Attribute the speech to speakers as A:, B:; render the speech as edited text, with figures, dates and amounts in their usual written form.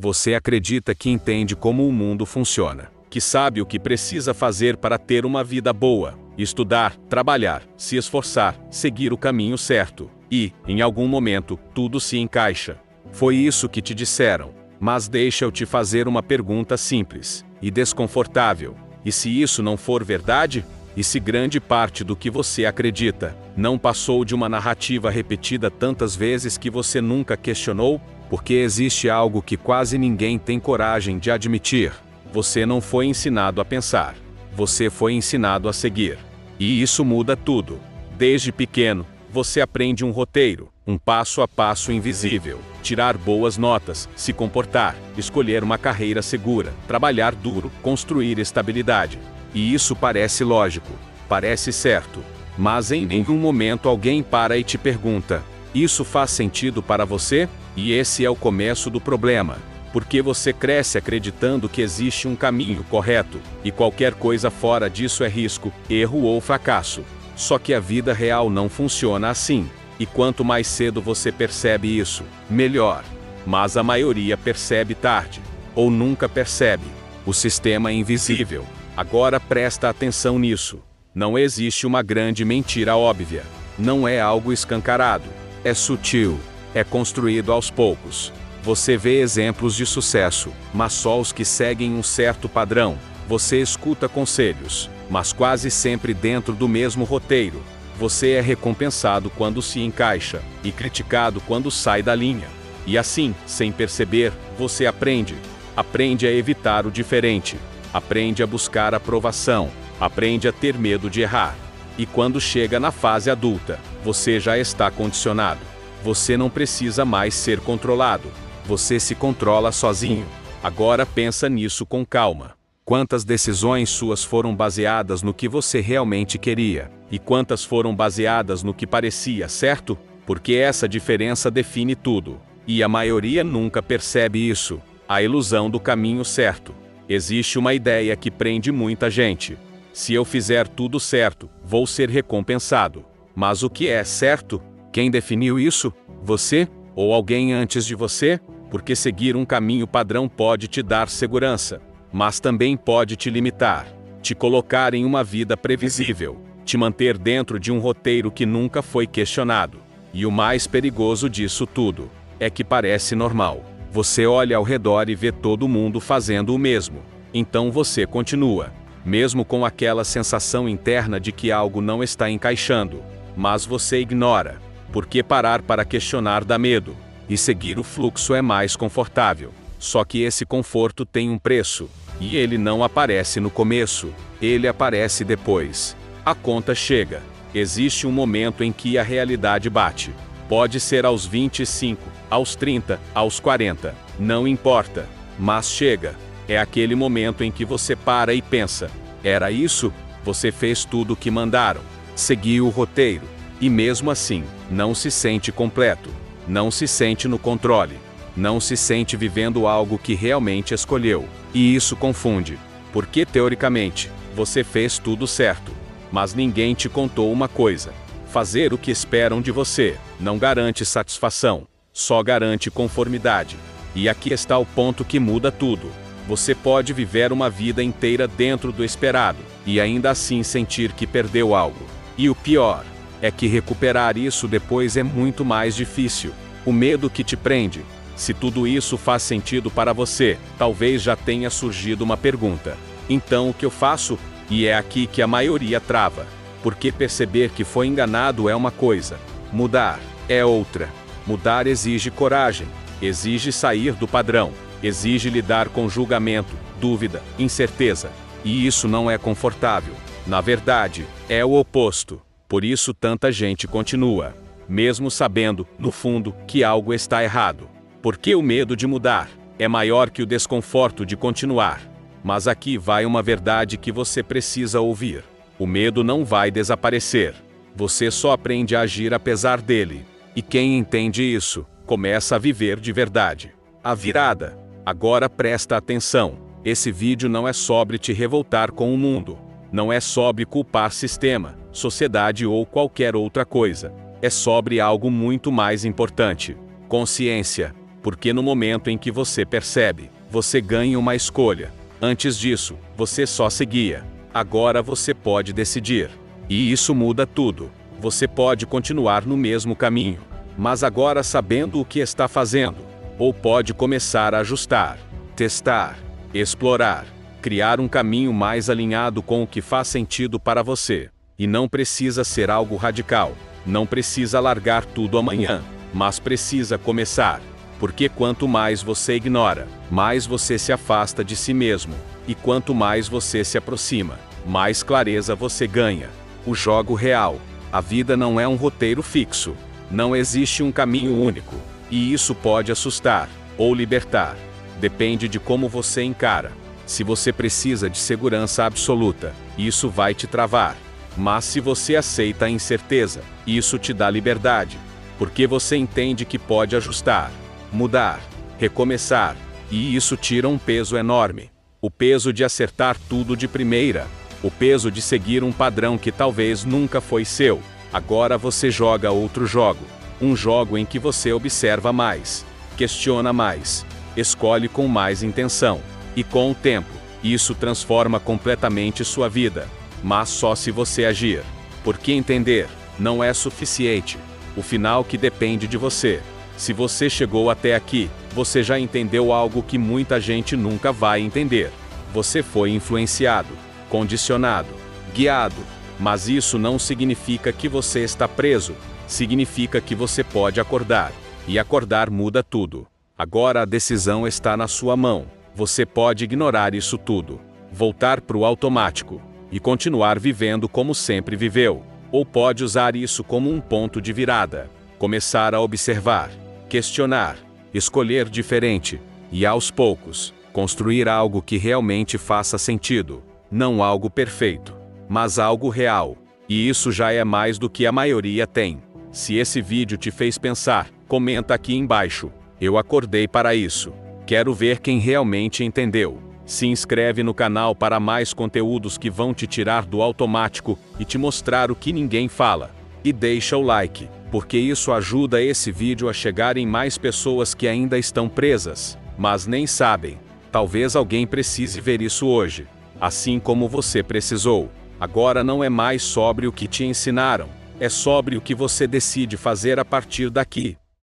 A: Você acredita que entende como o mundo funciona, que sabe o que precisa fazer para ter uma vida boa, estudar, trabalhar, se esforçar, seguir o caminho certo, e, em algum momento, tudo se encaixa. Foi isso que te disseram. Mas deixa eu te fazer uma pergunta simples e desconfortável. E se isso não for verdade? E se grande parte do que você acredita não passou de uma narrativa repetida tantas vezes que você nunca questionou? Porque existe algo que quase ninguém tem coragem de admitir. Você não foi ensinado a pensar. Você foi ensinado a seguir. E isso muda tudo. Desde pequeno, você aprende um roteiro, um passo a passo invisível. Tirar boas notas, se comportar, escolher uma carreira segura, trabalhar duro, construir estabilidade. E isso parece lógico, parece certo. Mas em nenhum momento alguém para e te pergunta: isso faz sentido para você? E esse é o começo do problema. Porque você cresce acreditando que existe um caminho correto, e qualquer coisa fora disso é risco, erro ou fracasso. Só que a vida real não funciona assim. E quanto mais cedo você percebe isso, melhor. Mas a maioria percebe tarde, ou nunca percebe. O sistema é invisível. Agora presta atenção nisso. Não existe uma grande mentira óbvia. Não é algo escancarado. É sutil. É construído aos poucos. Você vê exemplos de sucesso, mas só os que seguem um certo padrão. Você escuta conselhos, mas quase sempre dentro do mesmo roteiro. Você é recompensado quando se encaixa, e criticado quando sai da linha. E assim, sem perceber, você aprende. Aprende a evitar o diferente. Aprende a buscar aprovação. Aprende a ter medo de errar. E quando chega na fase adulta, você já está condicionado. Você não precisa mais ser controlado. Você se controla sozinho. Agora pensa nisso com calma. Quantas decisões suas foram baseadas no que você realmente queria? E quantas foram baseadas no que parecia certo? Porque essa diferença define tudo. E a maioria nunca percebe isso. A ilusão do caminho certo. Existe uma ideia que prende muita gente. Se eu fizer tudo certo, vou ser recompensado. Mas o que é certo? Quem definiu isso? Você? Ou alguém antes de você? Porque seguir um caminho padrão pode te dar segurança, mas também pode te limitar, te colocar em uma vida previsível, te manter dentro de um roteiro que nunca foi questionado. E o mais perigoso disso tudo é que parece normal. Você olha ao redor e vê todo mundo fazendo o mesmo. Então você continua, mesmo com aquela sensação interna de que algo não está encaixando. Mas você ignora, porque parar para questionar dá medo. E seguir o fluxo é mais confortável. Só que esse conforto tem um preço. E ele não aparece no começo. Ele aparece depois. A conta chega. Existe um momento em que a realidade bate. Pode ser aos 25, aos 30, aos 40. Não importa. Mas chega. É aquele momento em que você para e pensa: era isso? Você fez tudo o que mandaram. Seguiu o roteiro. E mesmo assim, não se sente completo. Não se sente no controle. Não se sente vivendo algo que realmente escolheu. E isso confunde. Porque teoricamente, você fez tudo certo. Mas ninguém te contou uma coisa. Fazer o que esperam de você não garante satisfação. Só garante conformidade. E aqui está o ponto que muda tudo. Você pode viver uma vida inteira dentro do esperado, e ainda assim sentir que perdeu algo. E o pior é que recuperar isso depois é muito mais difícil. O medo que te prende. Se tudo isso faz sentido para você, talvez já tenha surgido uma pergunta. Então o que eu faço? E é aqui que a maioria trava. Porque perceber que foi enganado é uma coisa. Mudar é outra. Mudar exige coragem. Exige sair do padrão. Exige lidar com julgamento, dúvida, incerteza. E isso não é confortável. Na verdade, é o oposto. Por isso tanta gente continua, mesmo sabendo, no fundo, que algo está errado. Porque o medo de mudar é maior que o desconforto de continuar. Mas aqui vai uma verdade que você precisa ouvir. O medo não vai desaparecer. Você só aprende a agir apesar dele. E quem entende isso, começa a viver de verdade. A virada. Agora presta atenção. Esse vídeo não é sobre te revoltar com o mundo. Não é sobre culpar sistema, sociedade ou qualquer outra coisa. É sobre algo muito mais importante. Consciência. Porque no momento em que você percebe, você ganha uma escolha. Antes disso, você só seguia. Agora você pode decidir. E isso muda tudo. Você pode continuar no mesmo caminho, mas agora sabendo o que está fazendo. Ou pode começar a ajustar, testar, explorar, criar um caminho mais alinhado com o que faz sentido para você. E não precisa ser algo radical. Não precisa largar tudo amanhã, mas precisa começar. Porque quanto mais você ignora, mais você se afasta de si mesmo. E quanto mais você se aproxima, mais clareza você ganha. O jogo real. A vida não é um roteiro fixo. Não existe um caminho único. E isso pode assustar ou libertar. Depende de como você encara. Se você precisa de segurança absoluta, isso vai te travar. Mas se você aceita a incerteza, isso te dá liberdade. Porque você entende que pode ajustar, mudar, recomeçar. E isso tira um peso enorme. O peso de acertar tudo de primeira. O peso de seguir um padrão que talvez nunca foi seu. Agora você joga outro jogo. Um jogo em que você observa mais, questiona mais, escolhe com mais intenção. E com o tempo, isso transforma completamente sua vida. Mas só se você agir. Porque entender não é suficiente. O final que depende de você. Se você chegou até aqui, você já entendeu algo que muita gente nunca vai entender. Você foi influenciado, condicionado, guiado. Mas isso não significa que você está preso. Significa que você pode acordar. E acordar muda tudo. Agora a decisão está na sua mão. Você pode ignorar isso tudo. Voltar para o automático. E continuar vivendo como sempre viveu. Ou pode usar isso como um ponto de virada. Começar a observar, questionar, escolher diferente. E aos poucos, construir algo que realmente faça sentido. Não algo perfeito, mas algo real. E isso já é mais do que a maioria tem. Se esse vídeo te fez pensar, comenta aqui embaixo. Eu acordei para isso. Quero ver quem realmente entendeu. Se inscreve no canal para mais conteúdos que vão te tirar do automático e te mostrar o que ninguém fala. E deixa o like, porque isso ajuda esse vídeo a chegar em mais pessoas que ainda estão presas, mas nem sabem. Talvez alguém precise ver isso hoje. Assim como você precisou. Agora não é mais sobre o que te ensinaram. É sobre o que você decide fazer a partir daqui.